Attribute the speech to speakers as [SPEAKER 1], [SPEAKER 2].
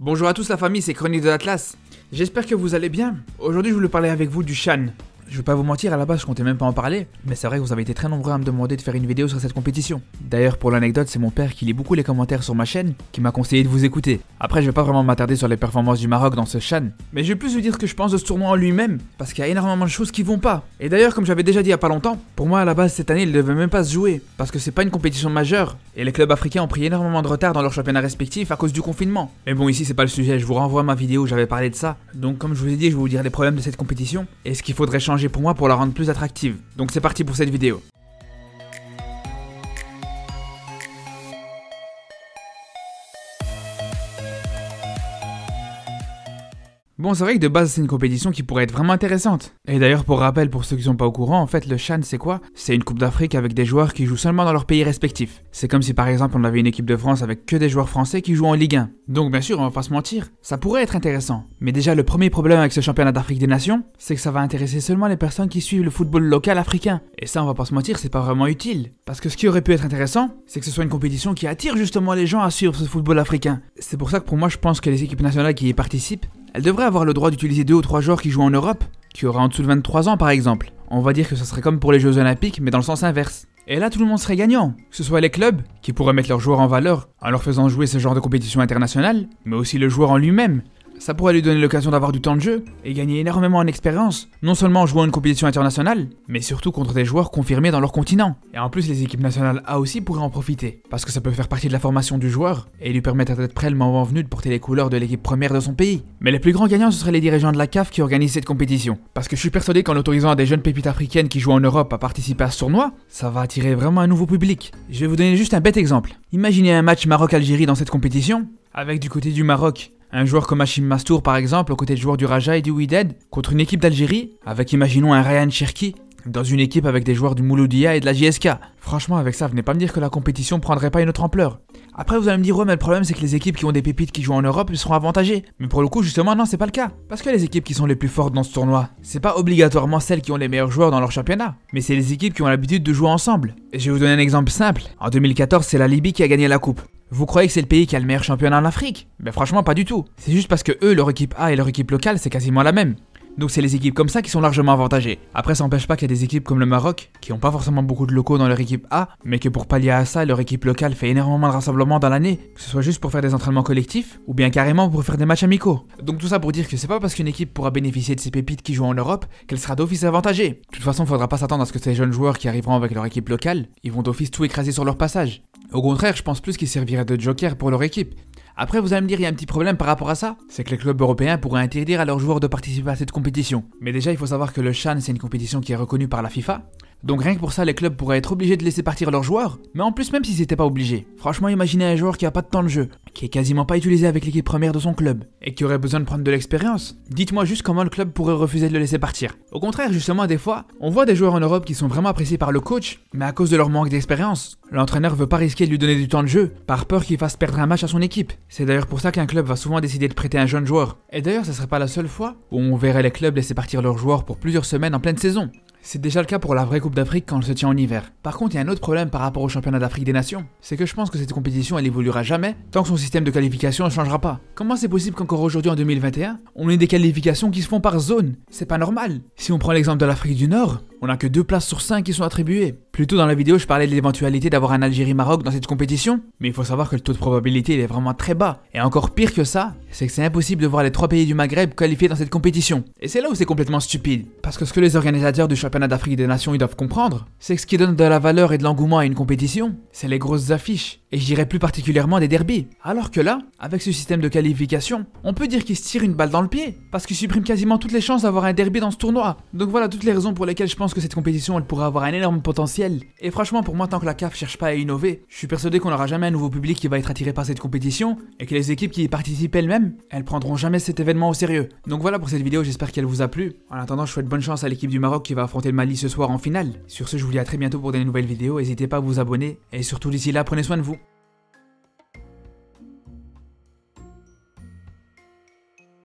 [SPEAKER 1] Bonjour à tous la famille, c'est Chronique de l'Atlas. J'espère que vous allez bien. Aujourd'hui je voulais parler avec vous du CHAN. Je vais pas vous mentir, à la base je comptais même pas en parler, mais c'est vrai que vous avez été très nombreux à me demander de faire une vidéo sur cette compétition. D'ailleurs pour l'anecdote, c'est mon père qui lit beaucoup les commentaires sur ma chaîne qui m'a conseillé de vous écouter. Après je vais pas vraiment m'attarder sur les performances du Maroc dans ce CHAN, mais je vais plus vous dire ce que je pense de ce tournoi en lui-même, parce qu'il y a énormément de choses qui vont pas. Et d'ailleurs comme j'avais déjà dit il y a pas longtemps, pour moi à la base cette année il devait même pas se jouer, parce que c'est pas une compétition majeure, et les clubs africains ont pris énormément de retard dans leurs championnats respectifs à cause du confinement. Mais bon ici c'est pas le sujet, je vous renvoie à ma vidéo où j'avais parlé de ça. Donc comme je vous ai dit, je vais vous dire les problèmes de cette compétition, et ce qu'il faudrait changer pour moi pour la rendre plus attractive. Donc c'est parti pour cette vidéo. Bon, c'est vrai que de base c'est une compétition qui pourrait être vraiment intéressante. Et d'ailleurs pour rappel pour ceux qui sont pas au courant, en fait le CHAN c'est quoi? C'est une coupe d'Afrique avec des joueurs qui jouent seulement dans leur pays respectif. C'est comme si par exemple on avait une équipe de France avec que des joueurs français qui jouent en Ligue 1. Donc bien sûr on va pas se mentir, ça pourrait être intéressant. Mais déjà le premier problème avec ce championnat d'Afrique des Nations, c'est que ça va intéresser seulement les personnes qui suivent le football local africain. Et ça on va pas se mentir, c'est pas vraiment utile. Parce que ce qui aurait pu être intéressant, c'est que ce soit une compétition qui attire justement les gens à suivre ce football africain. C'est pour ça que pour moi je pense que les équipes nationales qui y participent, elles devraient avoir le droit d'utiliser 2 ou 3 joueurs qui jouent en Europe, qui auraient en dessous de 23 ans par exemple. On va dire que ça serait comme pour les Jeux Olympiques, mais dans le sens inverse. Et là tout le monde serait gagnant, que ce soit les clubs, qui pourraient mettre leurs joueurs en valeur en leur faisant jouer ce genre de compétition internationale, mais aussi le joueur en lui-même. Ça pourrait lui donner l'occasion d'avoir du temps de jeu et gagner énormément en expérience, non seulement en jouant une compétition internationale, mais surtout contre des joueurs confirmés dans leur continent. Et en plus les équipes nationales A aussi pourraient en profiter, parce que ça peut faire partie de la formation du joueur et lui permettre d'être prêt le moment venu de porter les couleurs de l'équipe première de son pays. Mais les plus grands gagnants ce seraient les dirigeants de la CAF qui organisent cette compétition, parce que je suis persuadé qu'en autorisant des jeunes pépites africaines qui jouent en Europe à participer à ce tournoi, ça va attirer vraiment un nouveau public. Je vais vous donner juste un bête exemple. Imaginez un match Maroc-Algérie dans cette compétition, avec du côté du Maroc un joueur comme Hachim Mastour par exemple, aux côtés de joueurs du Raja et du Wydad, contre une équipe d'Algérie, avec imaginons un Ryan Cherki, dans une équipe avec des joueurs du Mouloudia et de la JSK. Franchement avec ça, venez pas me dire que la compétition prendrait pas une autre ampleur. Après vous allez me dire ouais mais le problème c'est que les équipes qui ont des pépites qui jouent en Europe ils seront avantagées. Mais pour le coup justement non c'est pas le cas. Parce que les équipes qui sont les plus fortes dans ce tournoi, c'est pas obligatoirement celles qui ont les meilleurs joueurs dans leur championnat, mais c'est les équipes qui ont l'habitude de jouer ensemble. Et je vais vous donner un exemple simple. En 2014 c'est la Libye qui a gagné la coupe. Vous croyez que c'est le pays qui a le meilleur championnat en Afrique? Ben franchement pas du tout. C'est juste parce que eux, leur équipe A et leur équipe locale c'est quasiment la même. Donc c'est les équipes comme ça qui sont largement avantagées. Après ça n'empêche pas qu'il y a des équipes comme le Maroc, qui n'ont pas forcément beaucoup de locaux dans leur équipe A, mais que pour pallier à ça, leur équipe locale fait énormément de rassemblements dans l'année, que ce soit juste pour faire des entraînements collectifs, ou bien carrément pour faire des matchs amicaux. Donc tout ça pour dire que c'est pas parce qu'une équipe pourra bénéficier de ces pépites qui jouent en Europe, qu'elle sera d'office avantagée. De toute façon, faudra pas s'attendre à ce que ces jeunes joueurs qui arriveront avec leur équipe locale, ils vont d'office tout écraser sur leur passage. Au contraire, je pense plus qu'ils serviraient de joker pour leur équipe. Après vous allez me dire il y a un petit problème par rapport à ça, c'est que les clubs européens pourraient interdire à leurs joueurs de participer à cette compétition. Mais déjà il faut savoir que le CHAN c'est une compétition qui est reconnue par la FIFA. Donc rien que pour ça les clubs pourraient être obligés de laisser partir leurs joueurs. Mais en plus même s'ils n'étaient pas obligés, franchement imaginez un joueur qui a pas de temps de jeu, qui est quasiment pas utilisé avec l'équipe première de son club, et qui aurait besoin de prendre de l'expérience. Dites-moi juste comment le club pourrait refuser de le laisser partir. Au contraire justement des fois, on voit des joueurs en Europe qui sont vraiment appréciés par le coach, mais à cause de leur manque d'expérience, l'entraîneur veut pas risquer de lui donner du temps de jeu, par peur qu'il fasse perdre un match à son équipe. C'est d'ailleurs pour ça qu'un club va souvent décider de prêter un jeune joueur. Et d'ailleurs ça serait pas la seule fois où on verrait les clubs laisser partir leurs joueurs pour plusieurs semaines en pleine saison. C'est déjà le cas pour la vraie Coupe d'Afrique quand elle se tient en hiver. Par contre, il y a un autre problème par rapport au championnat d'Afrique des Nations, c'est que je pense que cette compétition elle évoluera jamais tant que son système de qualification ne changera pas. Comment c'est possible qu'encore aujourd'hui en 2021, on ait des qualifications qui se font par zone? C'est pas normal. Si on prend l'exemple de l'Afrique du Nord, on a que 2 places sur 5 qui sont attribuées. Plus tôt dans la vidéo, je parlais de l'éventualité d'avoir un Algérie-Maroc dans cette compétition, mais il faut savoir que le taux de probabilité il est vraiment très bas. Et encore pire que ça, c'est que c'est impossible de voir les 3 pays du Maghreb qualifiés dans cette compétition. Et c'est là où c'est complètement stupide. Parce que ce que les organisateurs du championnat d'Afrique des Nations ils doivent comprendre, c'est que ce qui donne de la valeur et de l'engouement à une compétition, c'est les grosses affiches. Et je dirais plus particulièrement des derbies. Alors que là, avec ce système de qualification, on peut dire qu'ils se tirent une balle dans le pied, parce qu'ils suppriment quasiment toutes les chances d'avoir un derby dans ce tournoi. Donc voilà toutes les raisons pour lesquelles je pense que cette compétition elle pourrait avoir un énorme potentiel. Et franchement pour moi tant que la CAF cherche pas à innover, je suis persuadé qu'on n'aura jamais un nouveau public qui va être attiré par cette compétition, et que les équipes qui y participent elles-mêmes, elles prendront jamais cet événement au sérieux. Donc voilà pour cette vidéo, j'espère qu'elle vous a plu. En attendant je souhaite bonne chance à l'équipe du Maroc qui va affronter le Mali ce soir en finale. Sur ce je vous dis à très bientôt pour des nouvelles vidéos, n'hésitez pas à vous abonner, et surtout d'ici là prenez soin de vous.